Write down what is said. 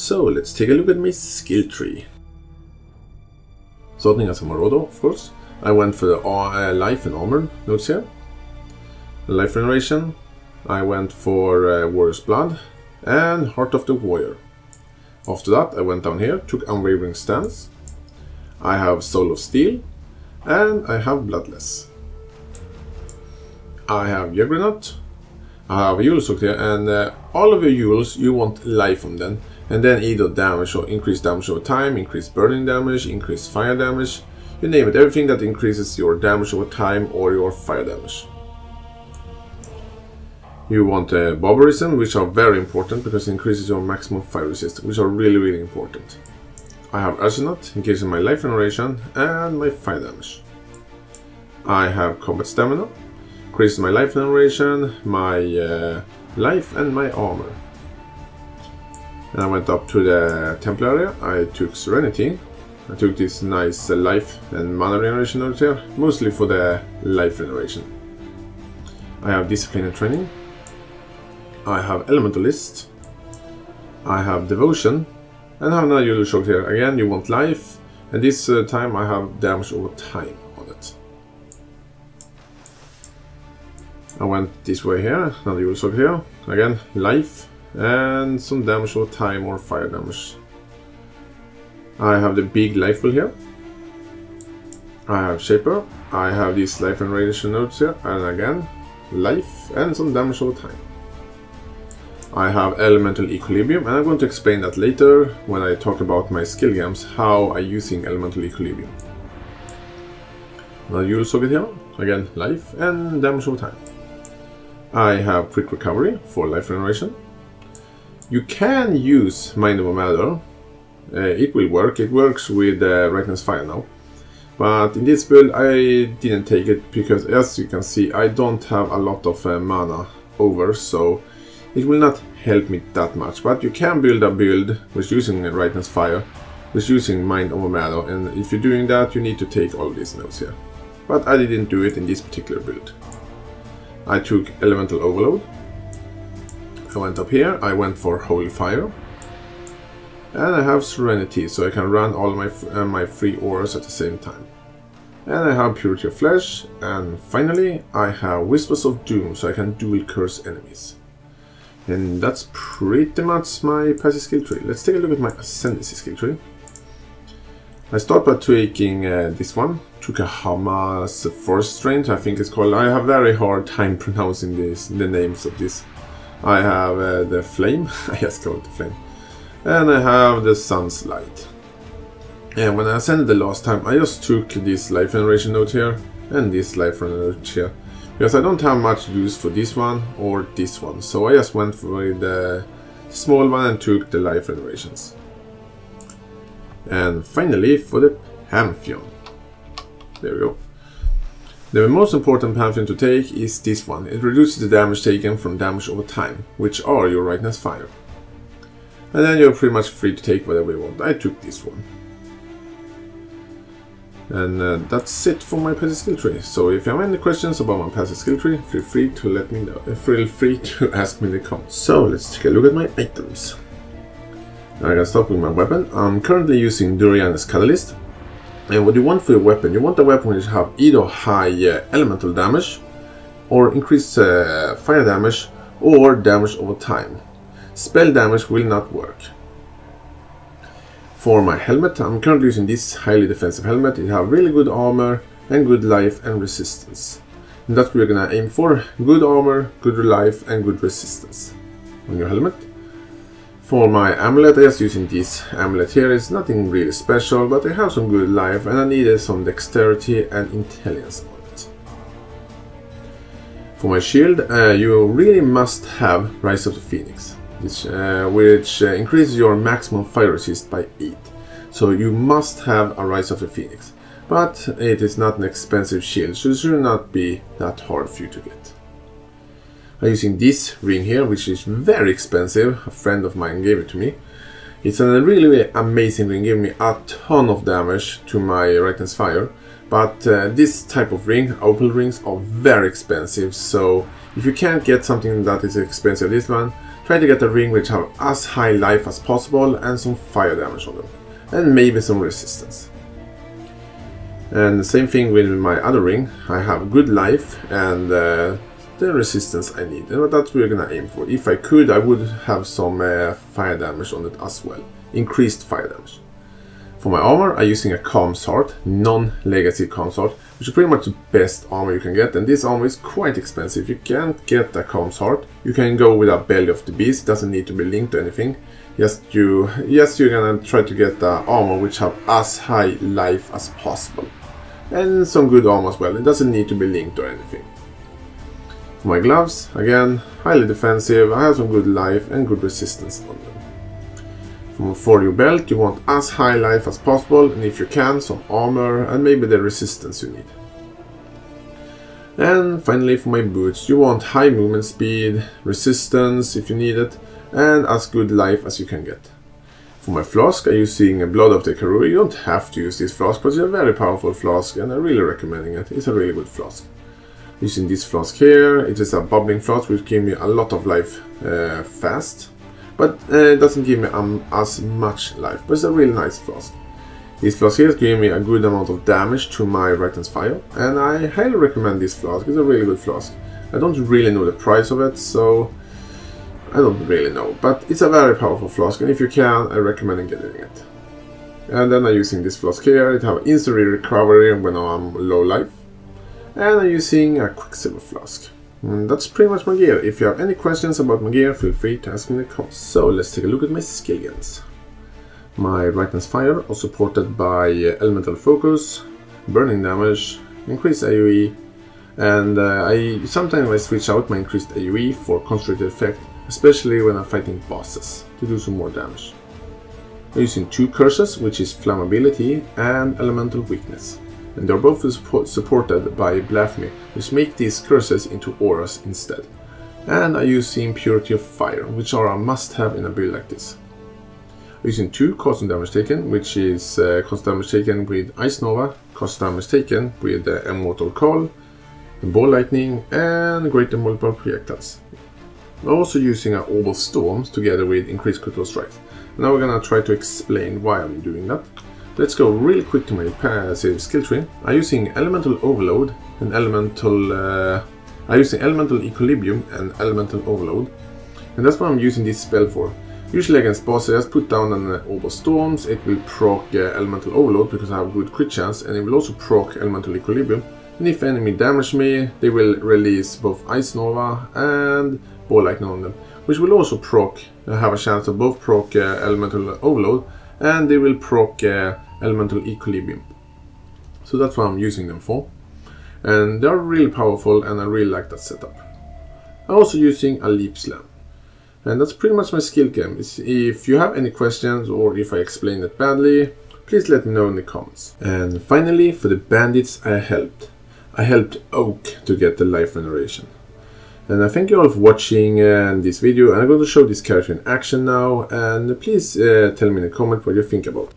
So let's take a look at my skill tree. Starting as a Marauder, of course, I went for the life and armor nodes here. Life regeneration, I went for Warrior's Blood and Heart of the Warrior. After that I went down here, took Unwavering Stance. I have Soul of Steel and I have Bloodless. I have Juggernaut, I have a Duelist here, and all of your Duels you want life from them, and then either damage or increase damage over time, increase burning damage, increase fire damage, you name it, everything that increases your damage over time or your fire damage. You want Barbarism, which are very important because it increases your maximum fire resistance, which are really important. I have Ascendancy, increasing my life regeneration and my fire damage. I have Combat Stamina, increasing my life regeneration, my life and my armor. And I went up to the temple area, I took Serenity. I took this nice life and mana regeneration nodes here, mostly for the life regeneration. I have Discipline and Training. I have Elementalist. I have Devotion. And I have another Duelist shot here. Again, you want life, and this time I have damage over time on it. I went this way here, another Duelist shot here. Again, life and some damage over time or fire damage. I have the big life pool here. I have Shaper. I have these life and radiation nodes here, and again, life and some damage over time. I have Elemental Equilibrium, and I'm going to explain that later when I talk about my skill games, how I'm using Elemental Equilibrium. Now you'll soak it here, again, life and damage over time. I have Quick Recovery for life regeneration. You can use Mind Over Matter. It will work. It works with Righteous Fire now. But in this build I didn't take it because, as you can see, I don't have a lot of mana over, so it will not help me that much. But you can build a build with using Righteous Fire, with using Mind Over Matter, and if you're doing that you need to take all of these nodes here. But I didn't do it in this particular build. I took Elemental Overload. I went up here, I went for Holy Fire. And I have Serenity, so I can run all my free auras at the same time. And I have Purity of Flesh, and finally I have Whispers of Doom, so I can dual curse enemies. And that's pretty much my passive skill tree. Let's take a look at my Ascendancy skill tree. I start by taking this one, Tukahama's Forest Strength, I think it's called. I have very hard time pronouncing the names of this. I have the Flame, I just call it the Flame. And I have the Sun's Light. And when I ascended the last time, I just took this life regeneration node here and this life regeneration node here, because I don't have much use for this one or this one, so I just went for the small one and took the life regenerations. And finally for the Pantheon. There we go. The most important Pantheon to take is this one. It reduces the damage taken from damage over time, which are your Righteous Fire. And then you're pretty much free to take whatever you want. I took this one. And that's it for my passive skill tree. So if you have any questions about my passive skill tree, feel free to let me know. Feel free to ask me in the comments. So let's take a look at my items. I can start with my weapon. I'm currently using Durian's Catalyst. And what you want for your weapon, you want a weapon which have either high elemental damage, or increased fire damage, or damage over time. Spell damage will not work. For my helmet, I'm currently using this highly defensive helmet. It has really good armor and good life and resistance. And that's what we're gonna aim for. Good armor, good life and good resistance on your helmet. For my amulet, I'm just using this amulet here. It's nothing really special, but I have some good life and I needed some dexterity and intelligence on it. For my shield, you really must have Rise of the Phoenix, which increases your maximum fire resist by 8. So you must have a Rise of the Phoenix. But it is not an expensive shield, so it should not be that hard for you to get. I'm using this ring here, which is very expensive. A friend of mine gave it to me. It's a really amazing ring, giving me a ton of damage to my Righteous Fire. But this type of ring, opal rings, are very expensive. So if you can't get something that is expensive, this one, Try to get a ring which have as high life as possible and some fire damage on them. And maybe some resistance. And the same thing with my other ring. I have good life and the resistance I need. And that's what we're gonna aim for. If I could, I would have some fire damage on it as well. Increased fire damage. For my armor, I'm using a Calm's Heart, non-legacy Calm's Heart, which is pretty much the best armor you can get, and this armor is quite expensive. You can't get a Calm's Heart. You can go with a Belly of the Beast, it doesn't need to be linked to anything. Yes, you're gonna try to get the armor which have as high life as possible. And some good armor as well, it doesn't need to be linked or anything. For my gloves, again, highly defensive, I have some good life and good resistance on them. For your belt, you want as high life as possible, and if you can, some armor and maybe the resistance you need. And finally for my boots, you want high movement speed, resistance if you need it, and as good life as you can get. For my flask, I'm using Blood of the Karoo. You don't have to use this flask, but it's a very powerful flask and I'm really recommending it. It's a really good flask. Using this flask here, it is a bubbling flask which gives me a lot of life fast. But it doesn't give me as much life, but it's a really nice flask. This flask here is giving me a good amount of damage to my Righteous Fire, and I highly recommend this flask. It's a really good flask. I don't really know the price of it, so I don't really know, but it's a very powerful flask, and if you can, I recommend getting it. And then I'm using this flask here. It have instant recovery when I'm low life, and I'm using a Quicksilver flask. And that's pretty much my gear. If you have any questions about my gear, feel free to ask me in the comments. So let's take a look at my skill gains. My Righteous Fire are supported by Elemental Focus, Burning Damage, Increased AoE, and sometimes I switch out my increased AoE for Concentrated Effect, especially when I'm fighting bosses, to do some more damage. I'm using two curses, which is Flammability and Elemental Weakness. And they're both supported by Blasphemy, which make these curses into auras instead. And I'm using Purity of Fire, which are a must-have in a build like this. I'm using two constant damage taken, which is constant damage taken with Ice Nova, constant damage taken with Immortal Call, Ball Lightning, and Greater Multiple Projectiles. I'm also using an Orb of Storms together with increased critical strikes. Now we're gonna try to explain why I'm doing that. Let's go really quick to my passive skill tree. I'm using Elemental Overload and I'm using Elemental Equilibrium and Elemental Overload. And that's what I'm using this spell for. Usually against bosses, I just put down an Orb of Storms. It will proc Elemental Overload because I have good crit chance, and it will also proc Elemental Equilibrium. And if enemy damage me, they will release both Ice Nova and Ball Lightning on them, which will also have a chance to both proc Elemental Overload, and they will proc Elemental Equilibrium. So that's what I'm using them for. And they're really powerful, and I really like that setup. I'm also using a Leap Slam. And that's pretty much my skill game. If you have any questions or if I explain it badly, please let me know in the comments. And finally, for the bandits I helped Oak to get the life regeneration. And I thank you all for watching this video, and I'm going to show this character in action now, and please tell me in the comment what you think about it.